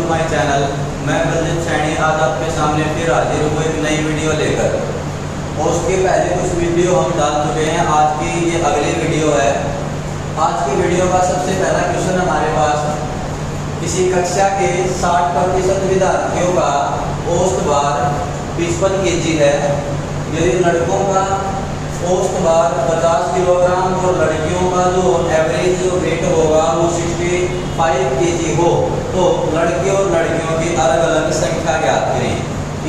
My channel. मैं बलजित सैनी आज आपके सामने फिर हाजिर हूँ एक नई वीडियो लेकर। और उसके पहले कुछ वीडियो हम डाल चुके हैं, आज की ये अगली वीडियो है। आज की वीडियो का सबसे पहला क्वेश्चन हमारे पास किसी कक्षा के 60% विद्यार्थियों का औसत भार 55 kg है। यदि लड़कों का औसत भार 50 किलोग्राम और लड़कियों का जो एवरेज जो वेट होगा वो 65 kg हो, तो लड़के और लड़कियों की अलग अलग संख्या ज्ञात करें।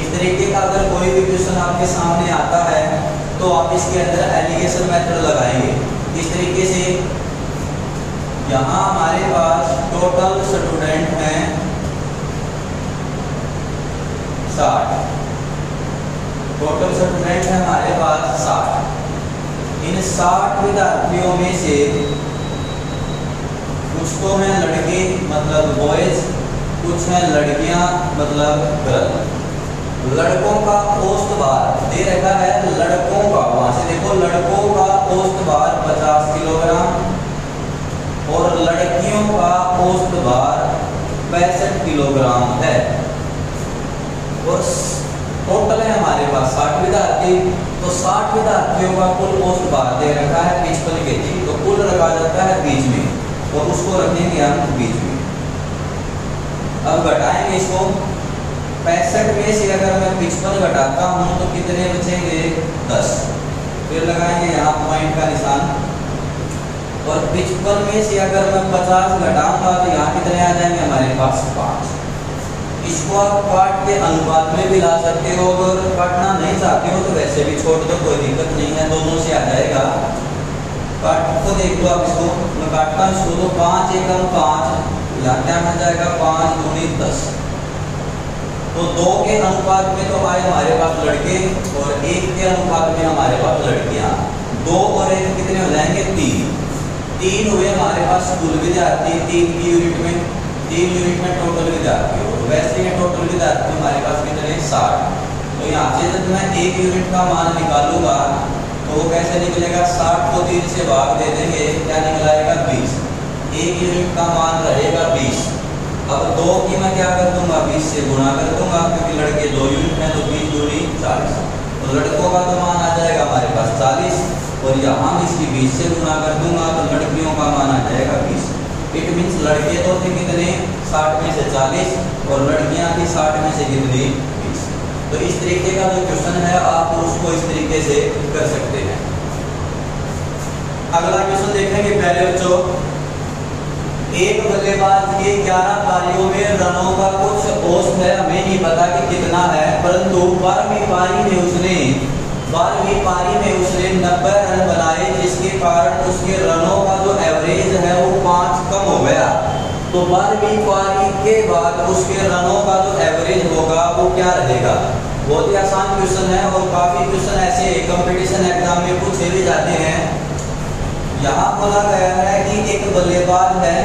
इस तरीके का अगर कोई भी क्वेश्चन आपके सामने आता है तो आप इसके अंदर एलिगेशन मेथड लगाएंगे। इस तरीके से यहाँ हमारे पास टोटल स्टूडेंट हैं 60। टोटल स्टूडेंट है हमारे पास 60। इन 60 विद्यार्थियों में से कुछ तो हैं लड़के मतलब बॉयज, कुछ हैं लड़कियां मतलब गर्ल। लड़कों का औसत भार दे रखा है, लड़कों का वहां से देखो, लड़कों का औसत भार 50 किलोग्राम और लड़कियों का औसत भार 65 किलोग्राम है। और टोटल है हमारे पास 60 विद्यार्थी, तो 60 विद्यार्थियों का कुल औसत भार दे रखा है 55 kg, तो कुल रखा जाता है बीच में और उसको रखेंगे हम बीच में। अब घटाएंगे इसको, 65 में से अगर मैं 55 घटाता हूँ तो कितने बचेंगे 10। फिर लगाएंगे यहाँ पॉइंट का निशान। और 55 में से अगर मैं 50 घटाऊंगा तो यहाँ कितने आ जाएंगे हमारे पास 5। इसको आप काट के अनुपात में भी ला सकते हो, अगर काटना नहीं चाहते हो तो वैसे भी छोड़ दो, कोई दिक्कत नहीं है, दोनों से आ जाएगा। काट को देख लो आप, इसको मैं काटता हूँ इसको, तो 5 एकम 5, यहाँ क्या मिल जाएगा 5 दूनी 10। तो 2 के अनुपात में तो आए हमारे पास लड़के और 1 के अनुपात में हमारे पास लड़कियाँ। 2 और 1 कितने हो जाएंगे 3 हुए हमारे पास कुल विद्यार्थी। 3 की यूनिट में, 3 यूनिट में टोटल विद्यार्थी हो, वैसे ही टोटल विद्यार्थी हमारे पास कितने 60। तो यहाँ से जब मैं 1 यूनिट का मान निकालूंगा तो वो कैसे निकलेगा, 60 को 3 से भाग दे देंगे, क्या निकलाएगा 20। 1 यूनिट का मान रहेगा 20। अब 2 की मैं क्या कर दूंगा 20 से गुणा कर दूंगा, क्योंकि लड़के 2 यूनिट है तो 20 दूनी 40। तो लड़कों का तो मान आ जाएगा हमारे पास 40 और यहाँ इसकी 20 से गुणा कर दूंगा तो लड़कियों का मान आ जाएगा 20। इट मीन्स लड़के तो थे कितने 60 में से 40 और लड़कियां थी 60 में से कितनी 20। तो इस तरीके का जो क्वेश्चन है आप उसको इस तरीके से कर सकते हैं। अगला क्वेश्चन देखेंगे पहले बच्चों। एक बल्लेबाज के 11 पारियों में रनों का कुछ औसत है, हमें नहीं पता कि कितना है, परंतु 12वीं पारी में उसने 90 रन बनाए, जिसके कारण उसके रनों का जो एवरेज है वो 5 कम हो गया। तो 12वीं पारी के बाद उसके रनों का जो एवरेज होगा वो क्या रहेगा। बहुत ही आसान क्वेश्चन है और काफी क्वेश्चन ऐसे कंपटीशन एग्जाम में पूछे भी जाते हैं। यहाँ बोला गया है कि एक बल्लेबाज है,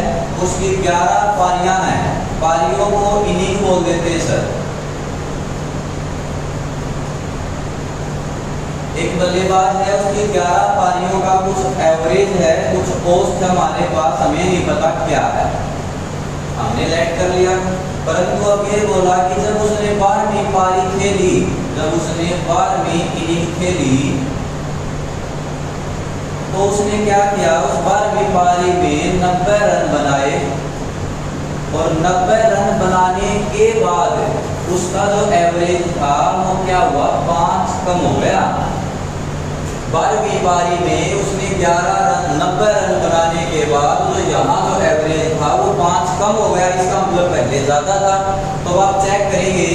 उसकी 11 पारियां हैं, पारियों को इनिंग बोल देते हैं सर। एक बल्लेबाज है, उसकी 11 पारियों का कुछ एवरेज है, कुछ औसत हमारे पास, हमें नहीं पता क्या है, हमने लेट कर लिया। परंतु अब ये बोला कि जब उसने 12वीं पारी खेली, जब उसने 12वीं इनिंग खेली तो उसने क्या किया, उस 12वीं पारी में 90 रन बनाए और 90 रन बनाने के बाद उसका जो एवरेज था वो क्या हुआ 5 कम हो गया। 12वीं पारी में उसने 90 रन बनाने के बाद तो यहाँ जो एवरेज था वो 5 कम हो गया, इसका मतलब पहले ज्यादा था। तो आप चेक करेंगे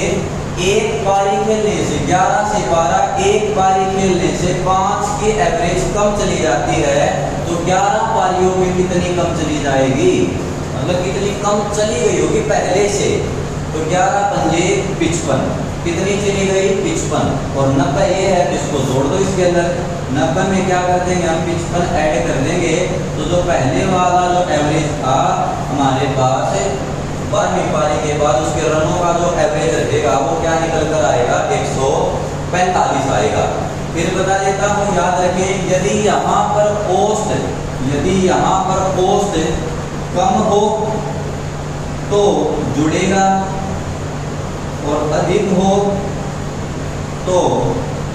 एक पारी खेलने से 11 से 12, एक पारी खेलने से 5 की एवरेज कम चली जाती है, तो 11 पारियों में कितनी कम चली जाएगी, मतलब कितनी कम चली गई होगी पहले से। तो 11 पंजे 55, कितनी चली गई 55 और 90 ये है, इसको जोड़ दो इसके अंदर। 90 में क्या कर देंगे हम 55 ऐड कर देंगे, तो जो पहले वाला जो एवरेज था हमारे पास 12वीं पारी के बाद उसके रनों का जो एवरेज रहेगा वो क्या निकल कर आएगा 145 आएगा। फिर बता देता हूँ, याद रखें, यदि यहाँ पर औसत कम हो तो जुड़ेगा और अधिक हो तो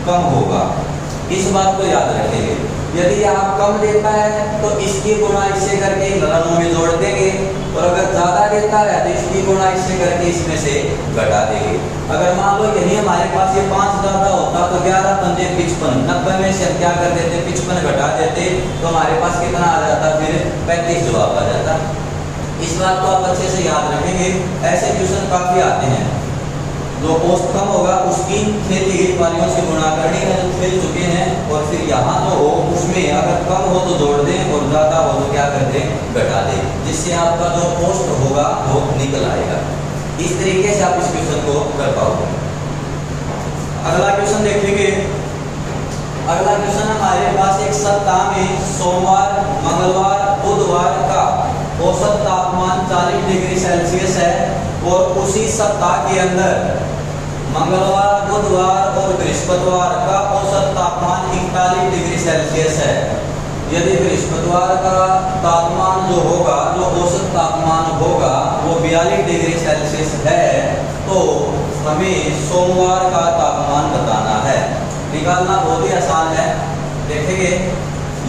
कम होगा। इस बात को याद रखेंगे। यदि यहाँ कम देता है तो इसकी गुणा इससे करके रनों में जोड़ देंगे, और अगर ज्यादा देता है तो इसकी गुणा इससे करके इसमें से घटा देंगे। अगर मान लो यही हमारे पास ये 5 ज्यादा होता तो 11 पंजे 55, 90 में से हम क्या कर देते 55 घटा देते तो हमारे पास कितना आ जाता, फिर 35 जवाब आ जाता। इस बात को आप अच्छे से याद रखेंगे। ऐसे क्वेश्चन काफी आते हैं। जो औसत कम होगा उसकी खेल ली गई पारियों से गुणा करनी है जो खेल चुके हैं, और फिर यहाँ जो हो उसमें अगर कम हो तो जोड़ दें और ज्यादा हो तो क्या कर दें, घटा दें, जिससे आपका जो औसत होगा वो निकल आएगा। इस तरीके से आप इस क्वेश्चन को कर पाओगे। अगला क्वेश्चन देखेंगे। अगला क्वेश्चन हमारे पास एक सप्ताह में सोमवार, मंगलवार, बुधवार का औसत तापमान 40 डिग्री सेल्सियस है, और उसी सप्ताह के अंदर मंगलवार, बुधवार और बृहस्पतिवार का औसत तापमान 41 डिग्री सेल्सियस है। यदि बृहस्पतिवार का तापमान जो होगा, जो औसत तापमान होगा वो 42 डिग्री सेल्सियस है, तो हमें सोमवार का तापमान बताना है। निकालना बहुत ही आसान है। देखेंगे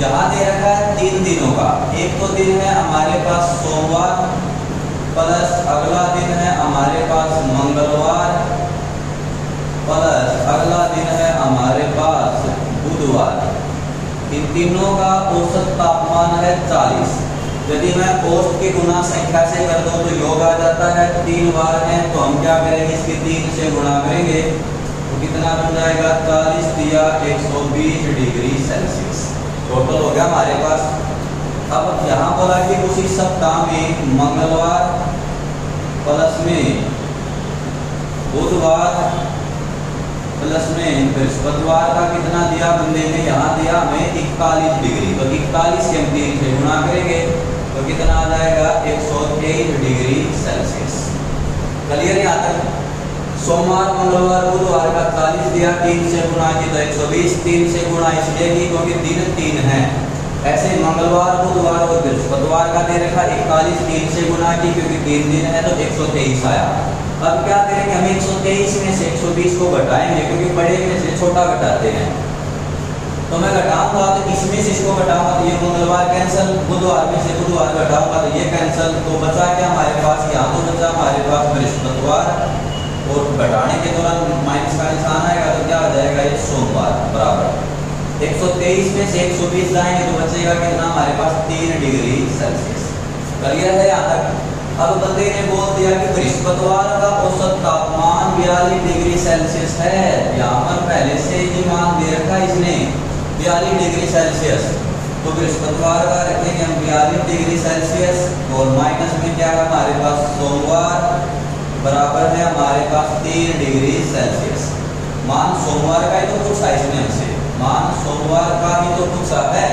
यहाँ दे रखा है 3 दिनों का। एक तो दिन है हमारे पास सोमवार, प्लस अगला दिन है हमारे पास मंगलवार, प्लस अगला दिन है हमारे पास बुधवार। इन तीनों का औसत तापमान है 40। यदि मैं औसत की गुना संख्या से कर दूं तो योग आ जाता है। 3 बार है तो हम क्या करेंगे, इसके 3 से गुणा करेंगे तो कितना बन जाएगा, 40 दिया 120 डिग्री सेल्सियस टोटल हो गया हमारे पास। अब यहाँ बोला कि उसी सप्ताह में मंगलवार प्लस में बुधवार प्लस में बृहस्पतिवार का कितना दिया बंदे ने, यहाँ दिया हमें 41 डिग्री, तो 41 के हम 3 से गुणा करेंगे तो कितना आ जाएगा, 123 डिग्री सेल्सियस। क्लियर है यहाँ तक। सोमवार, मंगलवार, बुधवार का 40 दिया, 3 से गुणा की तो 120, 3 से गुणा इसलिए की क्योंकि दिन 3 है। ऐसे मंगलवार, बुधवार और बृहस्पतिवार का दे रखा 41, 3 से गुणा की क्योंकि 3 दिन है तो 123 आया। अब क्या करेंगे, हम 123 में से 120 को घटाएंगे क्योंकि बड़े में से छोटा घटाते हैं। तो मैं घटाऊंगा तो इसमें से इसको घटाऊंगा तो ये मंगलवार कैंसिल, बुधवार में से बुधवार घटाऊंगा तो ये कैंसिल, तो बचा क्या हमारे पास, यहाँ तो बचा हमारे पास बृहस्पतिवार, और घटाने के दौरान माइनस का निशान आएगा तो क्या हो जाएगा, ये सोमवार बराबर 123 में से 120 जाएंगे तो बचेगा कितना हमारे पास, 3 डिग्री सेल्सियस। क्लियर है यहाँ तक। अब बंदे ने बोल दिया कि बृहस्पतिवार का औसत तापमान 42 डिग्री सेल्सियस है। यहाँ पर पहले से ही मान दे रखा इसने 42 डिग्री सेल्सियस, तो बृहस्पतिवार का रखेंगे हम 42 डिग्री सेल्सियस, और माइनस में क्या है हमारे पास, सोमवार बराबर है हमारे पास 3 डिग्री सेल्सियस। मान सोमवार का ही तो पूछा इसमें हमसे, मान सोमवार का ही तो पूछा है,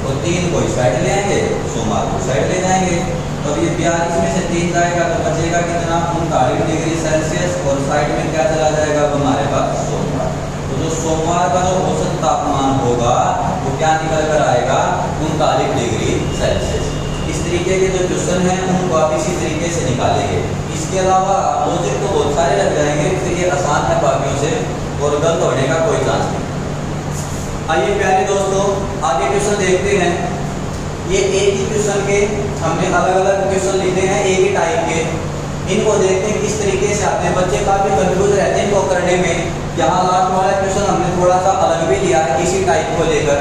तो 3 को इस साइड ले आएंगे, सोमवार को साइड ले जाएंगे, तो ये 42 में से 3 जाएगा तो बचेगा कितना, 39 डिग्री सेल्सियस, और साइड में क्या चला जाएगा हमारे पास, सोमवार। तो जो सोमवार का जो औसत तापमान होगा वो क्या निकल कर आएगा, 39 डिग्री सेल्सियस। इस तरीके के जो क्वेश्चन हैं उनको आप इसी तरीके से निकालेंगे। इसके अलावा लॉजिक तो बहुत सारे लग जाएंगे, फिर ये आसान है बाकियों से और गलत होने का कोई चांस नहीं। आइए प्यारे दोस्तों आगे क्वेश्चन देखते हैं। ये एक ही क्वेश्चन के हमने अलग अलग क्वेश्चन लिखे हैं, एक ही टाइप के। इनको देखते हैं किस तरीके से आते हैं। बच्चे काफी कंफ्यूज रहते हैं इनको करने में। यहाँ लास्ट वाला क्वेश्चन हमने थोड़ा सा अलग भी लिया है इसी टाइप को लेकर,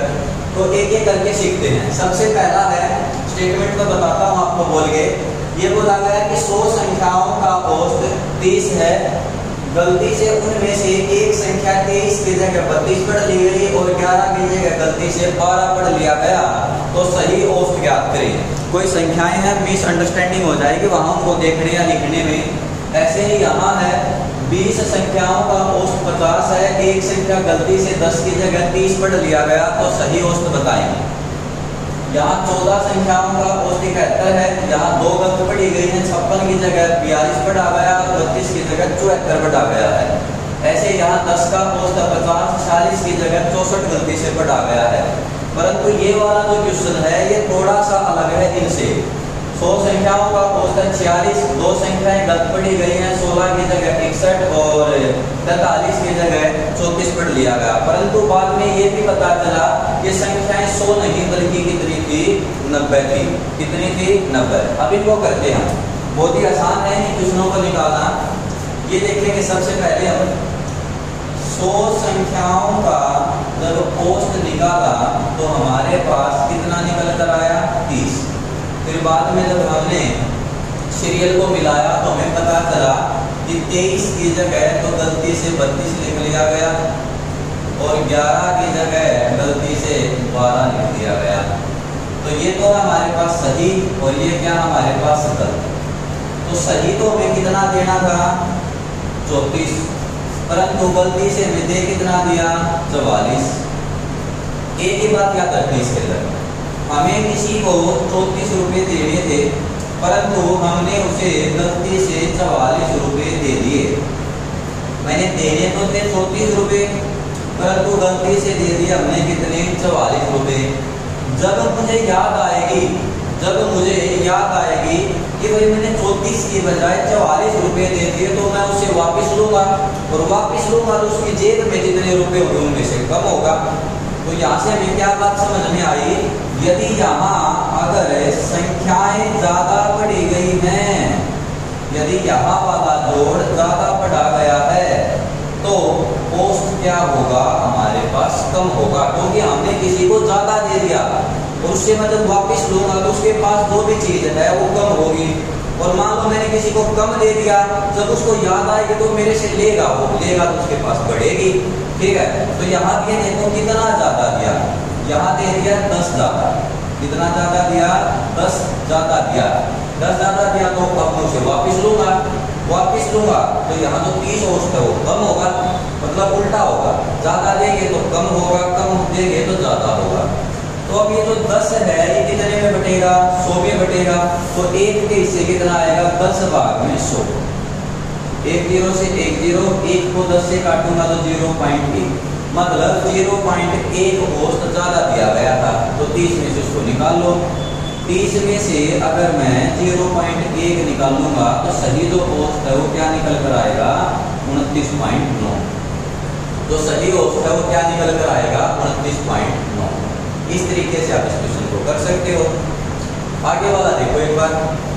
तो एक एक करके सीखते हैं। सबसे पहला है, स्टेटमेंट तो बताता हूँ आपको बोल के। ये बोला गया है कि 100 संख्याओं का औसत 30 है, गलती से उनमें से एक संख्या 23 की जगह 32 पढ़ ली गई और 11 की जगह गलती से 12 पढ़ लिया गया, तो सही औसत ज्ञात करें। कोई संख्याएं हैं मिसअंडरस्टैंडिंग हो जाएगी वहां उनको देखने या लिखने में। ऐसे ही यहाँ है 20 संख्याओं का औसत 50 है, एक संख्या गलती से 10 की जगह 30 पढ़ लिया गया, तो सही औसत बताएंगे। यहाँ 14 संख्याओं का औसत 71 है, यहाँ 2 गलत पढ़ी गई है, 56 की जगह 42 पढ़ा गया, 32 की जगह 74 पढ़ा गया है। ऐसे यहाँ 10 का औसत 50, 40 की जगह 64 गलती से पढ़ा गया है। परंतु ये वाला जो क्वेश्चन है ये थोड़ा सा अलग है इनसे। 100 संख्याओं का औसतन 46, दो संख्याएं गलत पढ़ी गई हैं, 16 की जगह 61 और 43 की जगह 34 पढ़ लिया गया। परंतु बाद में ये भी पता चला कि संख्याएं 100 नहीं बल्कि कितनी थी, 90 थी। कितनी थी, 90। अब इनको करते हैं, बहुत ही आसान है इन क्वेश्चनों को निकालना। ये देखेंगे सबसे पहले हम 100 संख्याओं का जब औसत निकाला तो हमारे पास कितना निकल कर आया, 30। फिर बाद में जब हमने सीरियल को मिलाया तो हमें पता चला कि 23 की जगह तो गलती से 32 लिख लिया गया और 11 की जगह गलती से 12 लिख दिया गया। तो ये तो हमारे पास सही और ये क्या हमारे पास गलत। तो सही तो हमें कितना देना था, 34, परंतु गलती से हमें दे कितना दिया, 44। एक ही बात क्या करते हैं इसके अंदर, हमें किसी को 34 रुपये देने थे परंतु हमने उसे गलती से 44 रुपये दे दिए। मैंने देने तो थे 34 रुपये परंतु गलती से दे दिया हमने कितने, 44 रुपये। जब मुझे याद आएगी कि भाई मैंने 34 की बजाय 44 रुपये दे दिए तो मैं उसे वापस लूँगा और वापस लूँगा तो उसकी जेब में जितने रुपये होंगे उनमें से कम होगा। तो यहाँ से हमें क्या बात समझ में आई, यदि यहाँ अगर संख्याएं ज्यादा पढ़ी गई हैं, यदि यहाँ वाला जोड़ ज्यादा पढ़ा गया है तो औसत क्या होगा, हमारे पास कम होगा, क्योंकि हमने किसी को ज्यादा दे दिया और उससे मैं जब वापिस लूंगा तो उसके पास जो भी चीज है वो कम होगी। और मान लो मैंने किसी को कम दे दिया, जब उसको याद आएगी तो मेरे से लेगा तो उसके पास बढ़ेगी। ठीक है, तो यहाँ भी देखो कितना ज्यादा दिया, यहाँ दे दिया 10 ज्यादा। कितना ज्यादा दिया, 10 ज्यादा दिया। 10 ज्यादा दिया तो अब मैं उसे वापिस लूंगा तो यहाँ जो 30 औसत है वो कम होगा, मतलब उल्टा होगा, ज्यादा देंगे तो कम होगा, कम देंगे तो ज्यादा होगा। तो अब ये जो 10 है ये कितने में बटेगा, 100 में बटेगा। तो 1 के हिस्से कितना आएगा, 10 भाग में 100। 1 0 से 1 0, 1 को 10 से काटूंगा तो 0.1, मतलब 0.1 औसत ज्यादा दिया गया था। तो 30 में से उसको निकाल लो। 30 में से अगर मैं 0.1 निकालूंगा तो सही जो औसत है वो क्या निकल कर आएगा, 29.9। तो सही औसत है वो क्या निकल कर आएगा, 29.9। इस तरीके से आप इस क्वेश्चन को कर सकते हो। आगे वाला देखो एक बार,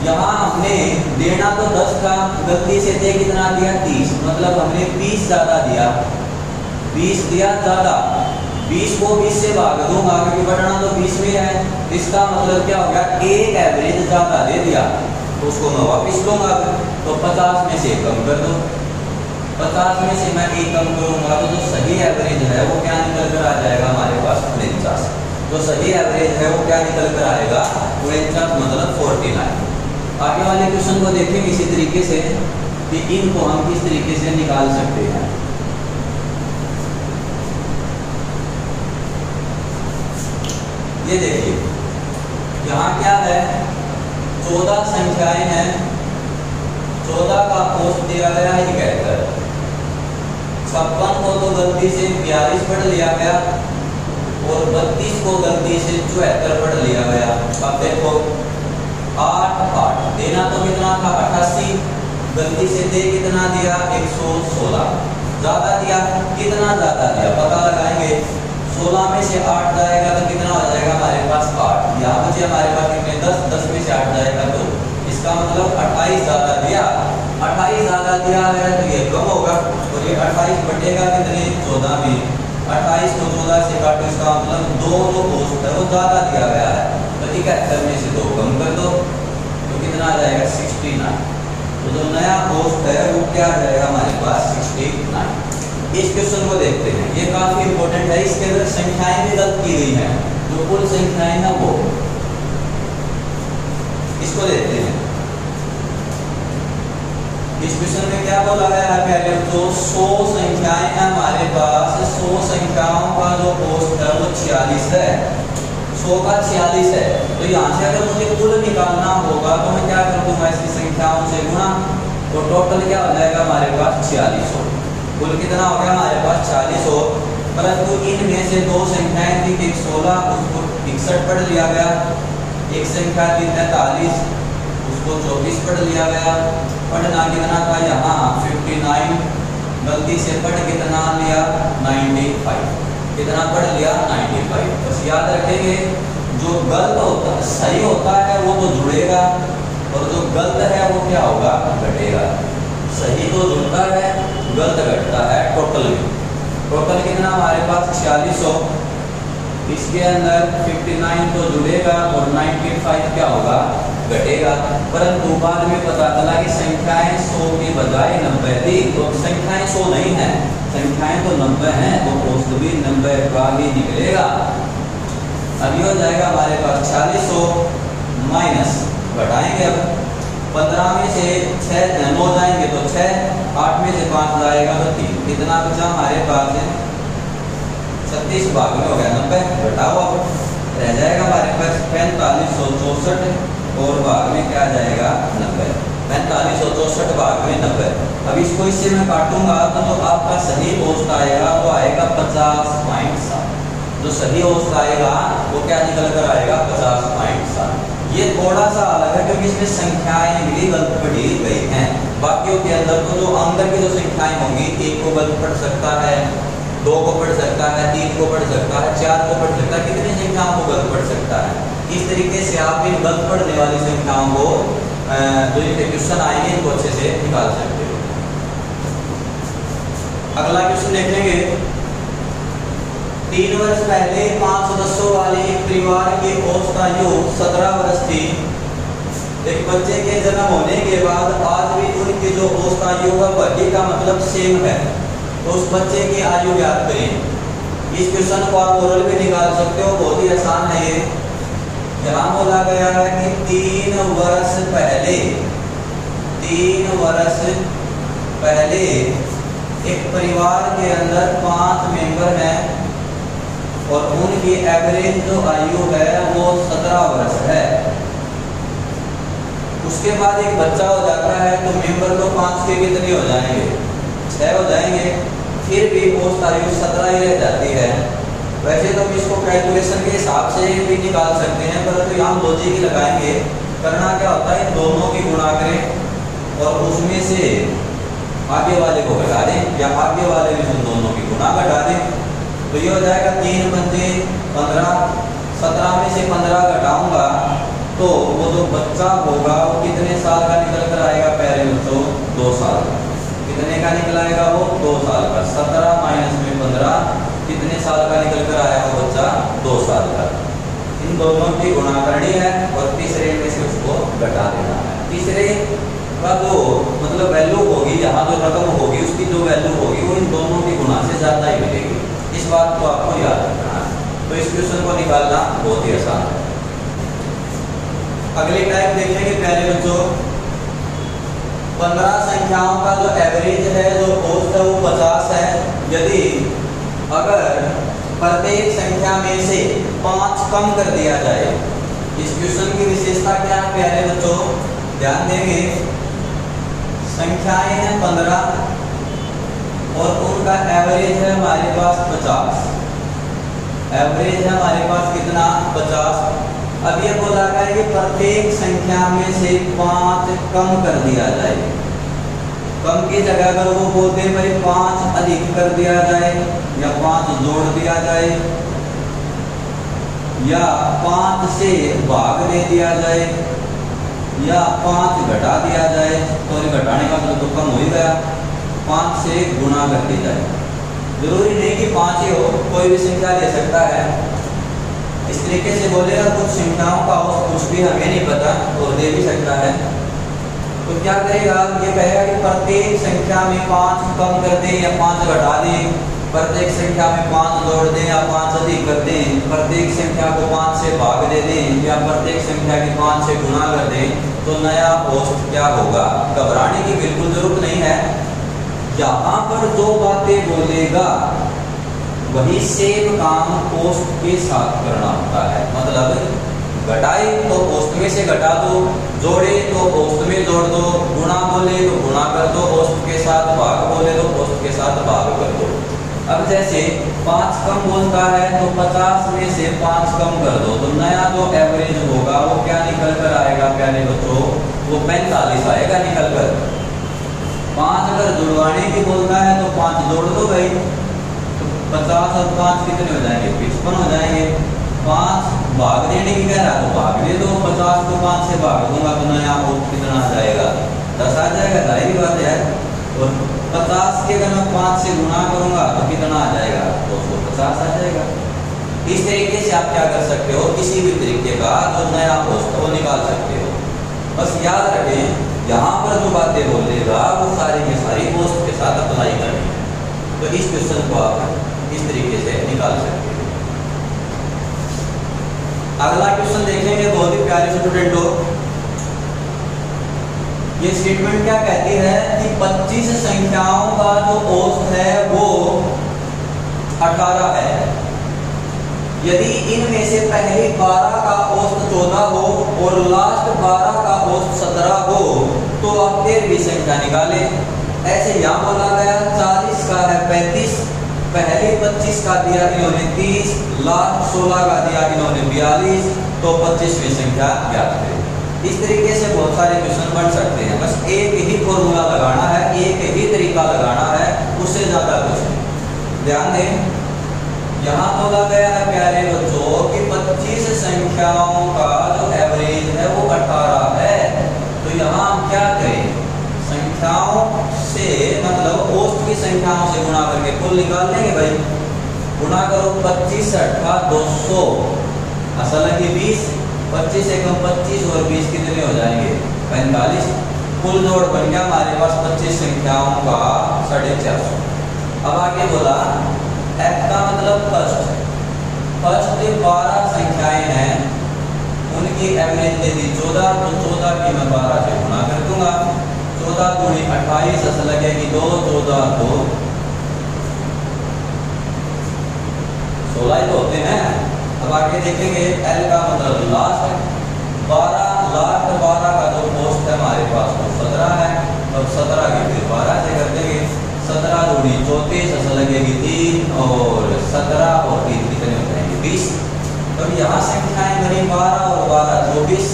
यहाँ हमने देना तो 10 था, गलती से दे कितना दिया, 30, मतलब हमने 20 ज्यादा दिया, 20 दिया ज्यादा। 20 को 20 से भाग दूंगा क्योंकि बढ़ना तो 20 में है। इसका मतलब क्या हो गया, एक एवरेज ज्यादा दे दिया तो उसको मैं वापस लूंगा। तो 50 में से कम कर दो, 50 में से मैं 1 कम करूंगा तो जो सही एवरेज है वो क्या निकल कर आ जाएगा हमारे पास, 49। जो सही एवरेज है वो क्या निकल कर आएगा, 49, मतलब 49। आगे वाले क्वेश्चन को देखेंगे इसी तरीके से कि इनको हम किस तरीके से निकाल सकते हैं। ये देखिए यहाँ क्या है, 14 संख्याएं हैं, 14 का औसत दिया गया है 71। 56 को तो गलती से 42 पढ़ लिया गया और 32 को गलती से 74 पढ़ लिया गया। अब देखो 8 देना तो कितना था, 88, गलती से दे कितना दिया, 116 ज्यादा दिया। कितना ज्यादा दिया पता लगाएंगे, 16 में से 8 जाएगा तो कितना हो जाएगा हमारे पास 8। यहाँ मुझे हमारे पास कितने, 10 में से 8 जाएगा तो इसका मतलब 28 ज्यादा दिया। 28 ज्यादा दिया है तो ये कम होगा और ये 28 बटेगा कितने, 14 में। 28 को 14 से काटो, इसका मतलब 2 जो औसत है वो ज्यादा दिया गया है तो 71 में से 2 कम कर दो तो कितना आ जाएगा, 69। तो जो नया औसत है वो क्या आ जाएगा हमारे पास, 69। इस क्वेश्चन को देखते हैं, ये काफी इंपॉर्टेंट है। इसके अंदर संख्याएं भी गलत की गई हैं, जो कुल संख्याएं ना वो, इसको देखते हैं। इस क्वेश्चन में क्या बोला गया है, पहले तो 100 संख्याएं हैं हमारे पास, 100 संख्याओं का जो औसत है वो 46 है, 100 का 46 है। तो यहाँ से अगर मुझे कुल निकालना होगा तो मैं क्या कर दूंगा, इसकी संख्याओं से गुणा, तो टोटल क्या हो जाएगा हमारे पास 46 हो। कुल कितना हो गया हमारे पास 40 हो, परंतु इनमें से 2 संख्याएं थी, एक 16 उसको 61 पढ़ लिया गया, एक संख्या थी 43 इसको 24 पढ़ लिया गया। पढ़ना कितना था यहाँ 59, गलती से पढ़ कितना लिया 95, कितना पढ़ लिया 95। बस याद रखेंगे जो गलत होता सही होता है वो तो जुड़ेगा और जो गलत है वो क्या होगा घटेगा। सही तो जुड़ता है, गलत घटता है। टोटल कितना हमारे पास 4600, इसके अंदर 59 तो जुड़ेगा और 95 क्या होगा घटेगा। परंतु बाद में पता चला कि संख्याएं 100 की बजाय 90 थी, तो संख्याएं 100 नहीं है, संख्याएं तो 90 हैं, तो औसत भी 90 का ही निकलेगा। अब ये हो जाएगा हमारे पास 4600 माइनस घटाएंगे। अब 15 में से 6 9 जाएंगे तो 6, 8 में से 5 जाएगा तो 3, कितना बचा हमारे पास 36 भाग में हो गया 90। घटाओ, अब रह जाएगा हमारे पास 4564 और भाग में क्या जाएगा 90। 4564 भाग में 90। अब इसको इससे मैं काटूंगा तो आपका सही औसत आएगा वो आएगा 50.7। जो सही औसत आएगा वो क्या निकल कर आएगा 50.7। ये थोड़ा सा अलग है क्योंकि इसमें संख्याएं भी गलत पढ़ी गई हैं। बाकियों के अंदर तो जो अंदर की जो संख्याएं होंगी 1 को गलत पढ़ सकता है, 2 को पढ़ सकता है, 3 को पढ़ सकता है, 4 को पढ़ सकता है, कितनी संख्याओं को गलत पढ़ सकता है। इस तरीके से आप इन गलत पढ़ने वाली संख्याओं को जो इनके क्वेश्चन आएंगे इनको अच्छे से निकाल सकते हो। अगला क्वेश्चन देखेंगे। 3 वर्ष पहले 5 सदस्यों वाले एक परिवार की औसत आयु 17 वर्ष थी। एक बच्चे के जन्म होने के बाद आज भी उनकी जो औसत आयु है वही का मतलब सेम है, तो उस बच्चे की आयु ज्ञात करें। इस क्वेश्चन को आप ओरल भी निकाल सकते हो, बहुत ही आसान है ये। यहाँ बोला गया है कि 3 वर्ष पहले एक परिवार के अंदर 5 मेंबर हैं और उनकी एवरेज जो आयु है वो 17 वर्ष है। उसके बाद एक बच्चा हो जाता है तो मेंबर तो 5 के कितने हो जाएंगे 6 हो जाएंगे, फिर भी औसत आयु 17 ही रह जाती है। वैसे तो हम इसको कैलकुलेशन के हिसाब से भी निकाल सकते हैं, परंतु यहाँ लॉजिक ही लगाएंगे। करना क्या होता है, दोनों की गुणा करें और उसमें से आगे वाले को घटा दें या आगे वाले में से दोनों की गुणा घटा दें, तो ये हो जाएगा 3 पंजे 15। 17 में से 15 घटाऊंगा तो वो जो बच्चा होगा वो कितने साल का निकल कर आएगा पहले बच्चों 2 साल का। कितने का निकल आएगा वो 2 साल का। 17 माइनस में 15 कितने साल का निकल कर आया वो बच्चा 2 साल का। इन दोनों की गुणा करनी है और तीसरे में से उसको घटा देना है। तीसरे का जो मतलब वैल्यू होगी, यहाँ जो रकम होगी उसकी जो वैल्यू होगी वो इन दोनों की गुणा से ज़्यादा ही मिलेगी। इस बात को आपको याद रखना है। तो इस क्वेश्चन को निकालना बहुत ही आसान है। अगली टाइप देखेंगे पहले बच्चों, 15 संख्याओं का जो एवरेज है जो औसत है वो 50 है। यदि अगर प्रत्येक संख्या में से 5 कम कर दिया जाए, इस क्वेश्चन की विशेषता क्या है प्यारे बच्चों, ध्यान देंगे। संख्याएं हैं 15 और उनका एवरेज है हमारे पास 50। एवरेज है हमारे पास कितना 50। अब ये बोला गया है कि प्रत्येक संख्या में से 5 कम कर दिया जाए। कम की जगह अगर वो बोलते हैं भाई 5 अधिक कर दिया जाए या 5 जोड़ दिया जाए या 5 से भाग दे दिया जाए या 5 घटा दिया जाए, तो घटाने का मतलब तो कम हो ही गया। 5 से गुणा कर दी जाए। जरूरी नहीं कि 5 ही हो, कोई भी संख्या ले सकता है। इस तरीके से बोलेगा कुछ संख्याओं का औसत कुछ भी हमें नहीं पता और दे भी सकता है, तो क्या करेगा, ये कहेगा कि प्रत्येक संख्या में 5 कम कर दें या 5 घटा दें, प्रत्येक संख्या में 5 जोड़ दें या 5 अधिक कर दें, प्रत्येक संख्या को 5 से भाग दे दें या प्रत्येक संख्या की 5 से गुणा कर दें, तो नया औसत क्या होगा। घबराने की बिल्कुल जरूरत नहीं है। यहाँ पर जो बातें बोलेगा वही सेम काम औसत के साथ करना होता है। मतलब घटाए तो औसत में से घटा दो, जोड़े तो औसत में जोड़ दो, गुणा बोले तो गुणा कर दो औसत के साथ, भाग बोले तो औसत के साथ भाग कर दो। अब जैसे 5 कम बोलता है तो 50 में से 5 कम कर दो, तो नया जो एवरेज होगा वो क्या निकल कर आएगा प्यारे बच्चों वो 45 आएगा निकल कर। 5 अगर जुड़वाने की बोलता है तो 5 जोड़ दो भाई, तो 50 और 5 कितने हो जाएंगे? 55 हो जाएंगे। 5 भाग देने की कह रहा तो भाग दे दो, 50 को 5 से भाग दूंगा तो नया औसत कितना आ जाएगा? 10 आ जाएगा। जाहिर बात है। और 50 के अगर मैं 5 से गुणा करूंगा तो कितना आ जाएगा? 250 आ जाएगा। इस तरीके से आप क्या कर सकते हो, किसी भी तरीके का जो नया औसत वो निकाल सकते हो। बस याद रखें, यहाँ पर जो बातें बोलेगा वो सारी की सारी औसत के साथ अप्लाई करनी है। तो इस क्वेश्चन को आप इस तरीके से निकाल सकते हो। अगला क्वेश्चन देखेंगे, बहुत ही प्यारे स्टूडेंट हो। ये स्टेटमेंट क्या कहती है कि 25 संख्याओं का जो औसत है वो 18 है। यदि इनमें से पहली 12 का औसत 14 हो और लास्ट 12 का औसत 17 हो तो आप 13वीं संख्या निकालें। ऐसे यहाँ बोला गया 40 का है 35, पहले 25 का दिया इन्होंने 30, लास्ट 16 का दिया इन्होंने 42, तो 25वीं संख्या ज्ञात करें। इस तरीके से बहुत सारे क्वेश्चन बन सकते हैं। बस एक ही फॉर्मूला लगाना है, एक ही तरीका लगाना है, उससे ज्यादा कुछ नहीं। ध्यान दें, यहाँ बोला गया है प्यारे बच्चों कि 25 संख्याओं का जो एवरेज है वो 18 है। तो यहाँ हम क्या करें, संख्याओं से मतलब औसत की संख्याओं से गुणा करके कुल निकाल लेंगे भाई। गुणा करो 25 8 200, असल है कि 20, 25 एकम 25 और 20 कितने हो जाएंगे? 45। कुल जोड़ बन गया हमारे पास 25 संख्याओं का 450। अब आगे बोला F का मतलब फर्स्ट 12 संख्याएं हैं, उनकी एवरेज दे दी 14, तो 14 की मैं 12 से गुणा कर दूंगा। 14 दूनी 28, असल लगेगी 2, 14 2 16 ही तो होते हैं। अब आगे देखेंगे L का मतलब लास्ट 12, लास्ट 12 का जो औसत है हमारे पास वो 17 है। अब 17 की फिर 12 से कर देंगे। 17 दूनी 34, असल लगेगी 3 और 17 और 3 कितने हो जाएंगे? 20। तो यहाँ संख्याएं बनी 12 और 12 24,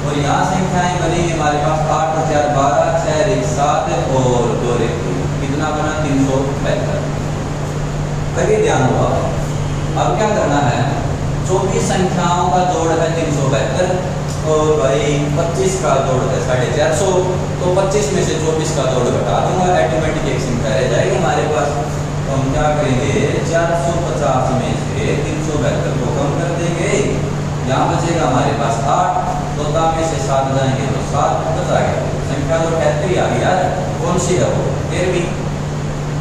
और यहाँ संख्याएं बनी हमारे पास 8 और 4 12, 6 1 7 और 2 1 3, कितना बना? 372। कभी ध्यान हुआ। अब क्या करना है, 24 संख्याओं का जोड़ है 372 और भाई 25 का जोड़ है 450, तो 25 में से 24 का जोड़ घटा दूंगा, ऑटोमेटिक एक संख्या रह जाएगी हमारे पास। तो हम क्या करेंगे, 450 में से 372 को कम कर देंगे, यहाँ बचेगा हमारे पास 8, 14 में से 7 जाएंगे तो 7 बचा गया। संख्या जो 38 आ गई यार, कौन सी है वो? 13वीं।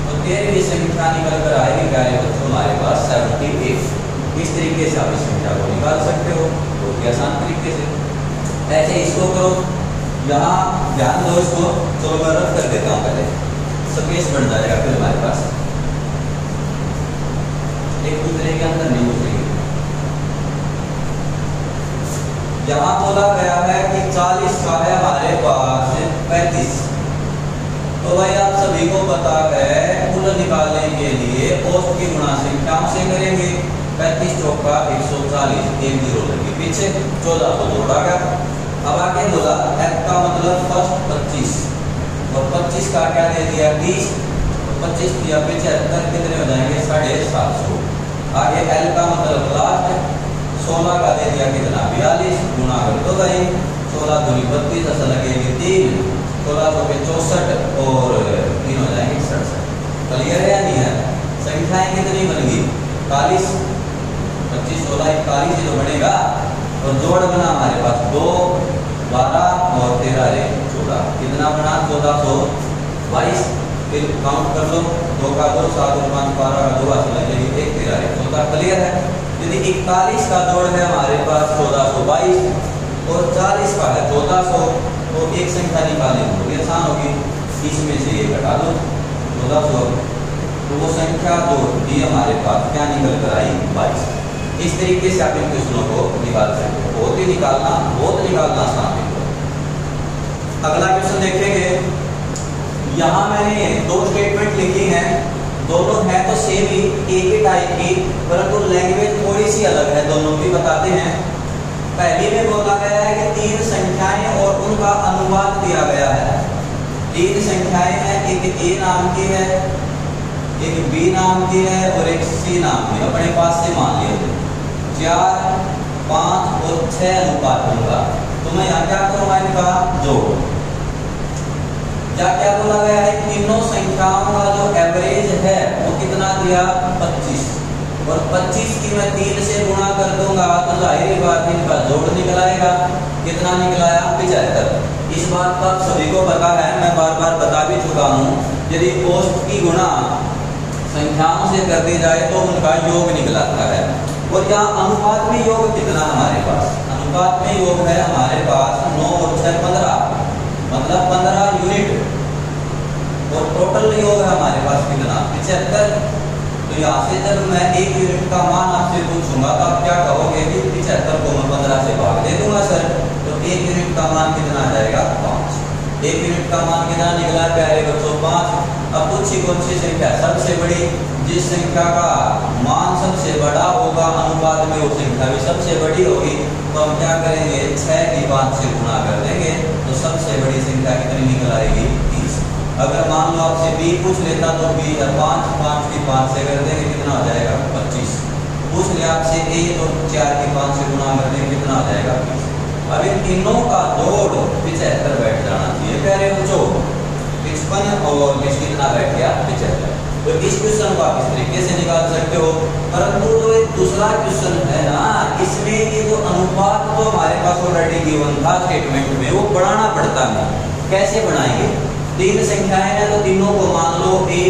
तो 13वीं संख्या निकल कर आएगी प्यारे बच्चों हमारे पास 78। इस तरीके से आप इस संख्या को निकाल सकते हो, बहुत ही आसान तरीके से। ऐसे इसको करो, यहाँ ध्यान दो इसको। चलो मैं रफ कर देता हूँ, पहले स्पेस बन जाएगा फिर हमारे पास, एक दूसरे के अंदर नहीं घुसेंगे। यहाँ बोला गया है कि 40 का है हमारे पास 35, तो भाई आप सभी को पता है कुल निकालने के लिए औसत की गुणा संख्याओं से करेंगे। 35 चौका 140, 1 0 लगी पीछे, 14 को जोड़ा गया। अब आगे बोला F का मतलब फर्स्ट 25 और 25 का क्या दे दिया 30, 25 दिया 75, कितने हो जाएंगे 750। आगे L का मतलब लास्ट 16 का दे दिया कितना 42, गुणा कर दो भाई, 16 दूनी 32, असल लगेगी 3, 16 चौके 64 और 3 हो जाएंगे 67। क्लियर है या नहीं है? संख्याएं कितनी बन गई 41, 25 16 41 ही तो बनेगा। और जोड़ बना हमारे पास 2 12 और 13 14, कितना बना 1422। फिर काउंट कर लो, 2 का 2 7 और 5 12 का 2, असल लगेगी 1 13 14। क्लियर है? यदि 41 का जोड़ है हमारे पास 1422 और 40 का है 1400, तो एक संख्या निकालनी होगी, आसान होगी। इसमें से ये घटा दो 1400, तो वो संख्या जो दी हमारे पास क्या निकल कर आई 22। इस तरीके से आप इन क्वेश्चनों को निकाल सकते हो, बहुत ही निकालना आसान है। अगला क्वेश्चन देखेंगे, यहाँ मैंने 2 स्टेटमेंट लिखी हैं, दोनों हैं तो सेम ही, एक ही टाइप की, परंतु लैंग्वेज थोड़ी सी अलग है, दोनों की बताते हैं। पहली में बोला गया है कि तीन संख्याएं और उनका अनुपात दिया गया है। तीन संख्याएं हैं, एक ए नाम की है, एक बी नाम की है और एक सी नाम की। अपने पास से मान लिया 4, 5 और 6 अनुपात होगा। तो मैं यहाँ क्या करूँगा, इनका जोड़। क्या बोला गया है, तीनों संख्याओं का जो एवरेज है वो कितना दिया, 25। और 25 की मैं 3 से गुणा कर दूंगा तो जाहिर बात इनका जोड़ निकल आएगा। कितना निकलाया, 75। इस बात का आप सभी को पता है, मैं बार बार बता भी चुका हूँ। यदि औसत की गुणा संख्याओं से कर दी जाए तो उनका योग निकलाता है। और यहाँ अनुपात में योग कितना हमारे पास, अनुपात में योग है हमारे पास 9 और 6 15, मतलब 15 यूनिट। और टोटल योग है हमारे पास कितना, 75। तो यहाँ से जब मैं 1 यूनिट का मान आपसे पूछूंगा तो आप क्या कहोगे कि 75 को मैं 15 से भाग दे दूंगा सर। तो 1 यूनिट का मान कितना आ जाएगा, 5। 1 यूनिट का मान कितना निकला प्यारे बच्चों, 5। अब पूछी कौन सी संख्या सबसे बड़ी, जिस संख्या का मान सबसे बड़ा होगा अनुपात में वो संख्या भी सबसे बड़ी होगी। तो हम क्या करेंगे, 6 की 5 से गुणा कर देंगे तो सबसे बड़ी संख्या कितनी निकल आएगी, 30। अगर मान लो आपसे बी पूछ लेता तो बी है 5, 5 की 5 से कर देंगे कितना हो जाएगा, 25। पूछ लिया आपसे ए तो 4 की 5 से गुणा कर देंगे कितना हो जाएगा, 20। अब इन तीनों का जोड़ 75 बैठ जाना चाहिए प्यारे बच्चों। 55 और 20 कितना बैठ गया, 75। तो इस क्वेश्चन को आप इस तरीके से निकाल सकते हो। परंतु जो एक दूसरा क्वेश्चन है ना, इसमें ये जो अनुपात तो हमारे पास ऑलरेडी गिवन था स्टेटमेंट में, वो बढ़ाना पड़ता है। कैसे बनाएंगे, 3 संख्याएं हैं तो तीनों को मान लो ए,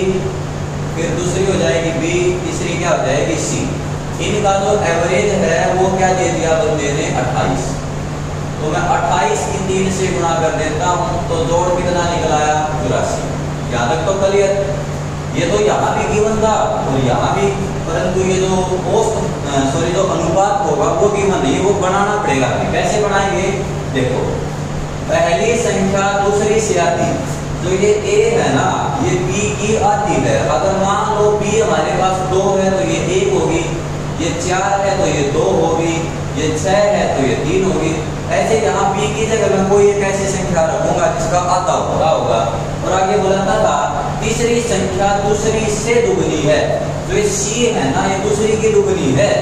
फिर दूसरी हो जाएगी बी, तीसरी क्या हो जाएगी सी। इनका जो एवरेज है वो क्या दे दिया बंदे ने, 28। तो मैं 28 की 3 से गुणा कर देता हूँ तो जोड़ कितना निकलाया, 84। यहाँ तक तो क्लियर। ये तो यहाँ भी गिवन था और यहाँ भी, परंतु ये जो जो अनुपात होगा वो गिवन नहीं, वो बनाना पड़ेगा। कैसे बनाएंगे, देखो पहली संख्या दूसरी से आती, तो ये a है ना, ये b की आती है। अगर मान लो b हमारे पास 2 है तो ये 1 होगी, ये 4 है तो ये 2 होगी, ये 6 है तो ये 3 होगी। ऐसे यहाँ b की जगह मैं कोई एक ऐसी संख्या रखूंगा जिसका आधा होगा। और आगे बोला था तीसरी संख्या दूसरी से दुगनी है, तो ये c है ना, ये दूसरी की दुगनी है।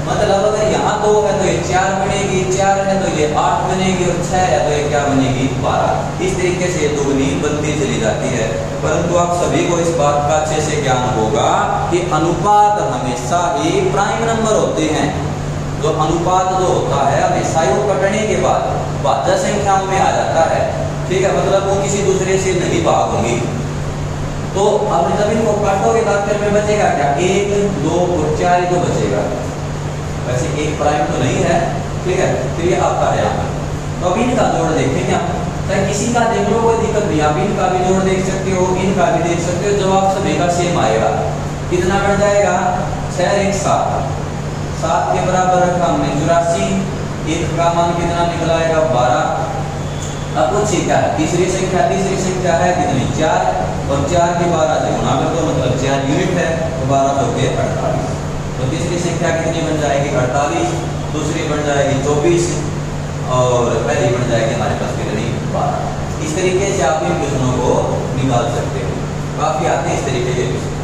मतलब अगर यहाँ 2 है तो ये 4 बनेगी, 4 है तो ये 8 बनेगी और 6 है तो ये क्या बनेगी, 12। इस तरीके से दुगनी बनती चली जाती है। परंतु आप सभी को इस बात का अच्छे से ज्ञान होगा कि अनुपात हमेशा ही प्राइम नंबर होते हैं। जो अनुपात जो होता है हमेशा ही वो कटने के बाद भाज्य संख्याओं में आ जाता है। ठीक है, मतलब वो किसी दूसरे से नहीं भाग होंगी। तो अब जब इनको काटोगे तो आखिर में बचेगा क्या, 1, 2 और 4 तो बचेगा। वैसे 1 प्राइम तो नहीं है, ठीक है। फिर ये आपका है यहाँ पर। तो अब इनका जोड़ देखेंगे आप, चाहे किसी का देख लो कोई दिक्कत नहीं, आप इनका भी जोड़ देख सकते हो, इनका भी देख सकते हो। जवाब सभी का सेम आएगा। कितना बन जाएगा, 6 1 7। 7 के बराबर रखा हमने 84। 1 का मान कितना निकला आएगा, 12। अब पूछिए क्या है, तीसरी संख्या है कितनी, 4। और 4 के 12 से गुणा कर दो, मतलब 4 यूनिट है तो 12 हो गए 48। तो तीसरी संख्या कितनी बन जाएगी, 48। दूसरी बन जाएगी 24 और पहली बन जाएगी हमारे पास कितनी, 12। इस तरीके से आप इन क्वेश्चनों को निकाल सकते हो। काफी आते हैं इस तरीके के क्वेश्चन।